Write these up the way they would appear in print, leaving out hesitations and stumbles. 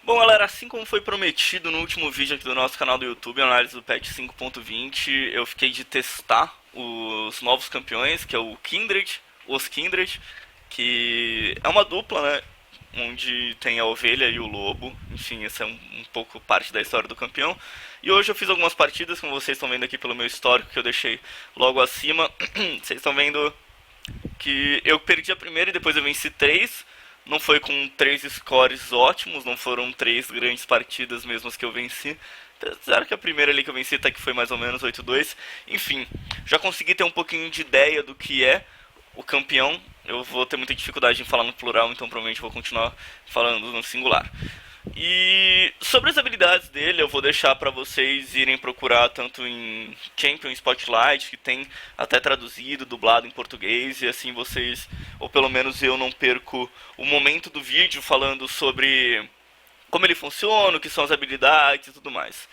Bom, galera, assim como foi prometido no último vídeo aqui do nosso canal do YouTube, análise do patch 5.20, eu fiquei de testar os novos campeões, que é o Kindred, os Kindred, que é uma dupla, né, onde tem a ovelha e o lobo. Enfim, essa é um pouco parte da história do campeão. E hoje eu fiz algumas partidas, como vocês estão vendo aqui pelo meu histórico, que eu deixei logo acima. Vocês estão vendo que eu perdi a primeira e depois eu venci três. Não foi com três scores ótimos, não foram três grandes partidas mesmo as que eu venci. Apesar que a primeira ali que eu venci até que foi mais ou menos 8-2. Enfim, já consegui ter um pouquinho de ideia do que é o campeão. Eu vou ter muita dificuldade em falar no plural, então provavelmente vou continuar falando no singular. E sobre as habilidades dele, eu vou deixar para vocês irem procurar tanto em Champion Spotlight, que tem até traduzido, dublado em português, e assim vocês, ou pelo menos eu, não perco o momento do vídeo falando sobre como ele funciona, o que são as habilidades e tudo mais.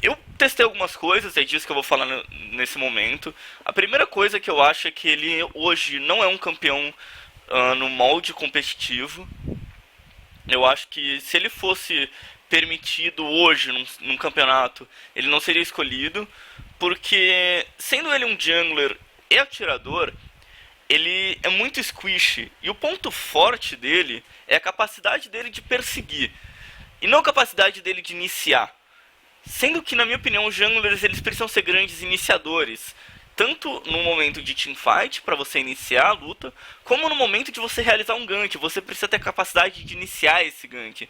Eu testei algumas coisas, é disso que eu vou falar nesse momento. A primeira coisa que eu acho é que ele hoje não é um campeão no molde competitivo. Eu acho que se ele fosse permitido hoje num campeonato, ele não seria escolhido, porque sendo ele um jungler e atirador, ele é muito squishy. E o ponto forte dele é a capacidade dele de perseguir, e não a capacidade dele de iniciar. Sendo que, na minha opinião, os junglers eles precisam ser grandes iniciadores. Tanto no momento de teamfight, para você iniciar a luta, como no momento de você realizar um gank. Você precisa ter a capacidade de iniciar esse gank.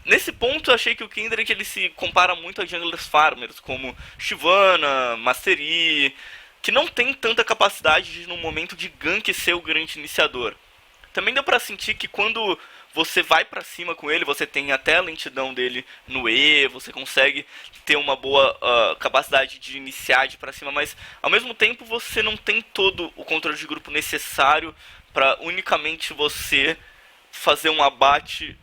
Nesse ponto, eu achei que o Kindred ele se compara muito a junglers farmers, como Shyvana, Master Yi, que não tem tanta capacidade de, no momento de gank, ser o grande iniciador. Também deu pra sentir que quando você vai pra cima com ele, você tem até a lentidão dele no E, você consegue ter uma boa capacidade de iniciar de ir pra cima, mas ao mesmo tempo você não tem todo o controle de grupo necessário pra unicamente você fazer um abate,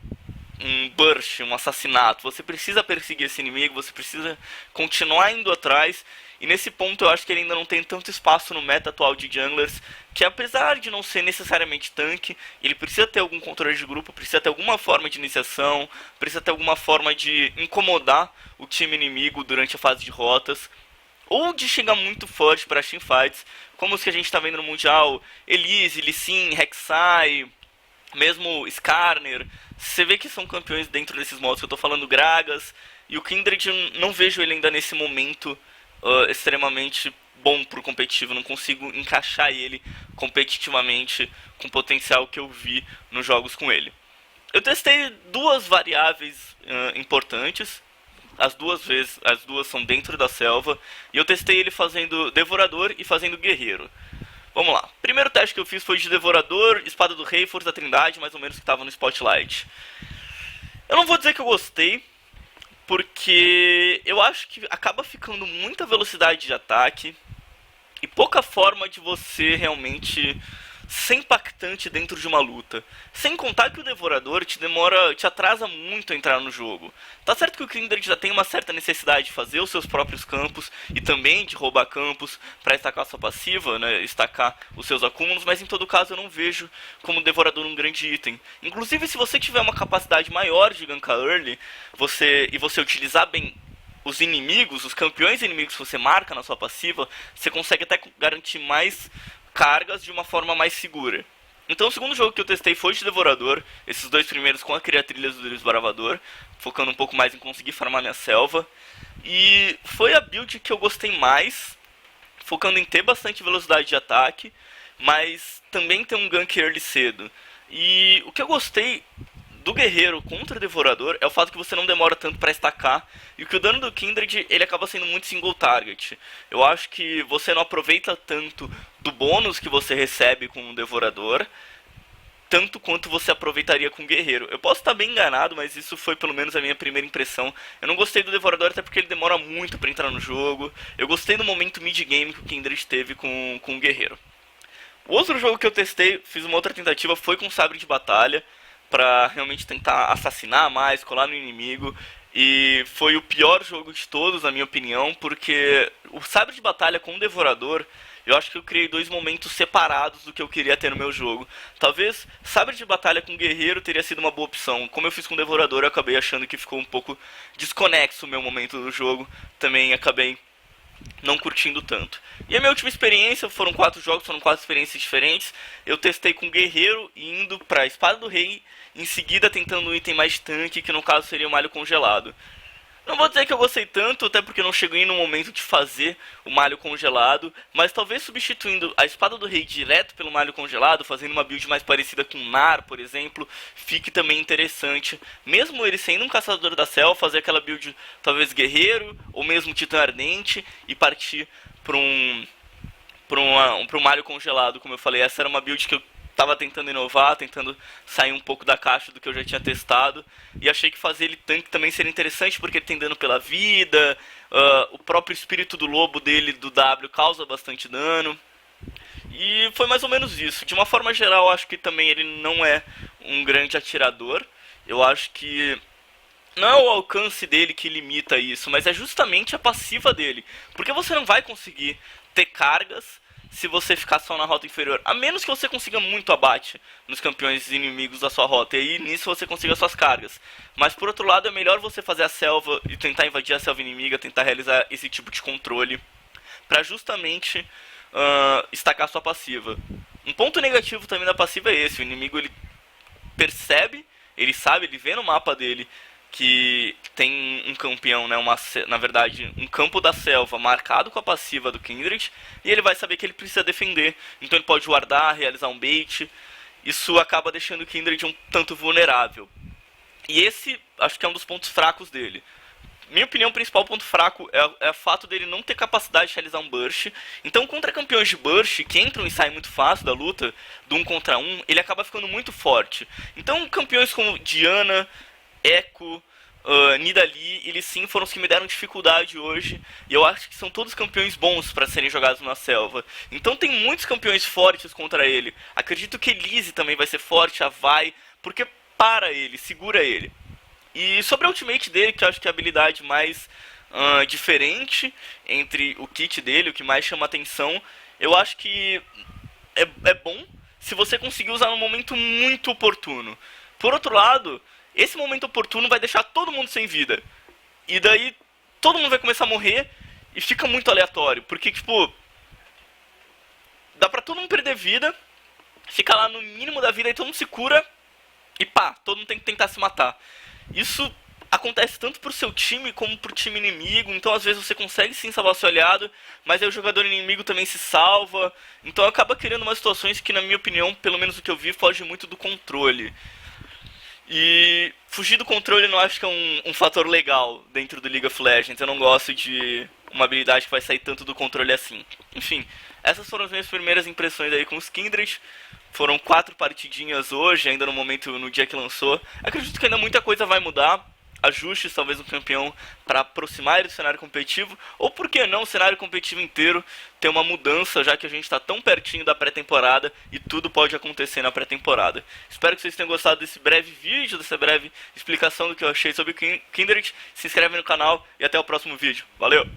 um burst, um assassinato. Você precisa perseguir esse inimigo, você precisa continuar indo atrás. E nesse ponto eu acho que ele ainda não tem tanto espaço no meta atual de junglers, que apesar de não ser necessariamente tanque, ele precisa ter algum controle de grupo, precisa ter alguma forma de iniciação, precisa ter alguma forma de incomodar o time inimigo durante a fase de rotas, ou de chegar muito forte para teamfights, como os que a gente está vendo no Mundial, Elise, Lee Sin, Rek'Sai, mesmo Skarner. Você vê que são campeões dentro desses modos que eu tô falando, Gragas, e o Kindred eu não vejo ele ainda nesse momento extremamente bom pro competitivo. Não consigo encaixar ele competitivamente com o potencial que eu vi nos jogos com ele. Eu testei duas variáveis importantes. As duas são dentro da selva. E eu testei ele fazendo Devorador e fazendo Guerreiro. Vamos lá. O primeiro teste que eu fiz foi de Devorador, Espada do Rei, Força da Trindade, mais ou menos que estava no Spotlight. Eu não vou dizer que eu gostei, porque eu acho que acaba ficando muita velocidade de ataque e pouca forma de você realmente ser impactante dentro de uma luta. Sem contar que o Devorador te atrasa muito a entrar no jogo. Tá certo que o Kindred já tem uma certa necessidade de fazer os seus próprios campos e também de roubar campos para estacar sua passiva, né, estacar os seus acúmulos, mas em todo caso eu não vejo como o Devorador um grande item. Inclusive, se você tiver uma capacidade maior de gankar early, você utilizar bem os inimigos, os campeões inimigos que você marca na sua passiva, você consegue até garantir mais cargas de uma forma mais segura. Então o segundo jogo que eu testei foi de Devorador, esses dois primeiros com a Criatrilhas do Desbravador, focando um pouco mais em conseguir farmar minha selva. E foi a build que eu gostei mais, focando em ter bastante velocidade de ataque, mas também ter um gank early cedo. E o que eu gostei do Guerreiro contra o Devorador é o fato que você não demora tanto para estacar, e que o dano do Kindred ele acaba sendo muito single target. Eu acho que você não aproveita tanto do bônus que você recebe com o Devorador, tanto quanto você aproveitaria com o Guerreiro. Eu posso estar bem enganado, mas isso foi pelo menos a minha primeira impressão. Eu não gostei do Devorador até porque ele demora muito para entrar no jogo. Eu gostei do momento mid-game que o Kindred teve com o Guerreiro. O outro jogo que eu testei, fiz uma outra tentativa, foi com Sabre de Batalha, pra realmente tentar assassinar mais, colar no inimigo. E foi o pior jogo de todos, na minha opinião, porque o Sabre de Batalha com o Devorador, Eu acho que eu criei dois momentos separados do que eu queria ter no meu jogo. Talvez sabre de batalha com guerreiro teria sido uma boa opção. Como eu fiz com devorador, eu acabei achando que ficou um pouco desconexo o meu momento do jogo. Também acabei não curtindo tanto. E a minha última experiência, foram 4 jogos, foram 4 experiências diferentes. Eu testei com guerreiro indo pra Espada do Rei, em seguida tentando um item mais tanque, que no caso seria o malho congelado. Não vou dizer que eu gostei tanto, até porque não cheguei no momento de fazer o malho congelado, mas talvez substituindo a Espada do Rei direto pelo malho congelado, fazendo uma build mais parecida com Nar, por exemplo, fique também interessante. Mesmo ele sendo um caçador da selva, fazer aquela build talvez guerreiro, ou mesmo titã ardente, e partir para um malho congelado, como eu falei. Essa era uma build que eu tava tentando inovar, tentando sair um pouco da caixa do que eu já tinha testado, e achei que fazer ele tanque também seria interessante, porque ele tem dano pela vida, o próprio espírito do lobo dele, do W, causa bastante dano, e foi mais ou menos isso. De uma forma geral, acho que também ele não é um grande atirador, eu acho que não é o alcance dele que limita isso, mas é justamente a passiva dele, porque você não vai conseguir ter cargas se você ficar só na rota inferior, a menos que você consiga muito abate nos campeões inimigos da sua rota, e aí nisso você consiga suas cargas. Mas por outro lado, é melhor você fazer a selva e tentar invadir a selva inimiga, tentar realizar esse tipo de controle, para justamente estacar sua passiva. Um ponto negativo também da passiva é esse: o inimigo ele percebe, ele sabe, ele vê no mapa dele que tem um campeão, né, na verdade, um campo da selva marcado com a passiva do Kindred, e ele vai saber que ele precisa defender, então ele pode guardar, realizar um bait. Isso acaba deixando o Kindred um tanto vulnerável. E esse, acho que é um dos pontos fracos dele. Minha opinião, o principal ponto fraco é o fato dele não ter capacidade de realizar um burst. Então, contra campeões de burst, que entram e saem muito fácil da luta, do 1 contra 1, ele acaba ficando muito forte. Então, campeões como Diana, Echo, Nidalee, eles sim foram os que me deram dificuldade hoje. E eu acho que são todos campeões bons para serem jogados na selva. Então tem muitos campeões fortes contra ele. Acredito que Elise também vai ser forte, a Vi, porque para ele, segura ele. E sobre a ultimate dele, que eu acho que é a habilidade mais diferente entre o kit dele, o que mais chama atenção, eu acho que é bom se você conseguir usar num momento muito oportuno. Por outro lado, esse momento oportuno vai deixar todo mundo sem vida. E daí todo mundo vai começar a morrer e fica muito aleatório. Porque, tipo, dá pra todo mundo perder vida, fica lá no mínimo da vida e todo mundo se cura e pá, todo mundo tem que tentar se matar. Isso acontece tanto pro seu time como pro time inimigo. Então às vezes você consegue sim salvar seu aliado, mas aí o jogador inimigo também se salva. Então acaba criando umas situações que, na minha opinião, pelo menos o que eu vi, foge muito do controle. E fugir do controle eu não acho que é um fator legal dentro do League of Legends. Eu não gosto de uma habilidade que vai sair tanto do controle assim. Enfim, essas foram as minhas primeiras impressões aí com os Kindred. Foram 4 partidinhas hoje, ainda no momento, no dia que lançou. Acredito que ainda muita coisa vai mudar. Ajustes, talvez um campeão para aproximar ele do cenário competitivo, ou por que não o cenário competitivo inteiro ter uma mudança, já que a gente está tão pertinho da pré-temporada e tudo pode acontecer na pré-temporada. Espero que vocês tenham gostado desse breve vídeo, dessa breve explicação do que eu achei sobre o Kindred. Se inscreve no canal e até o próximo vídeo. Valeu!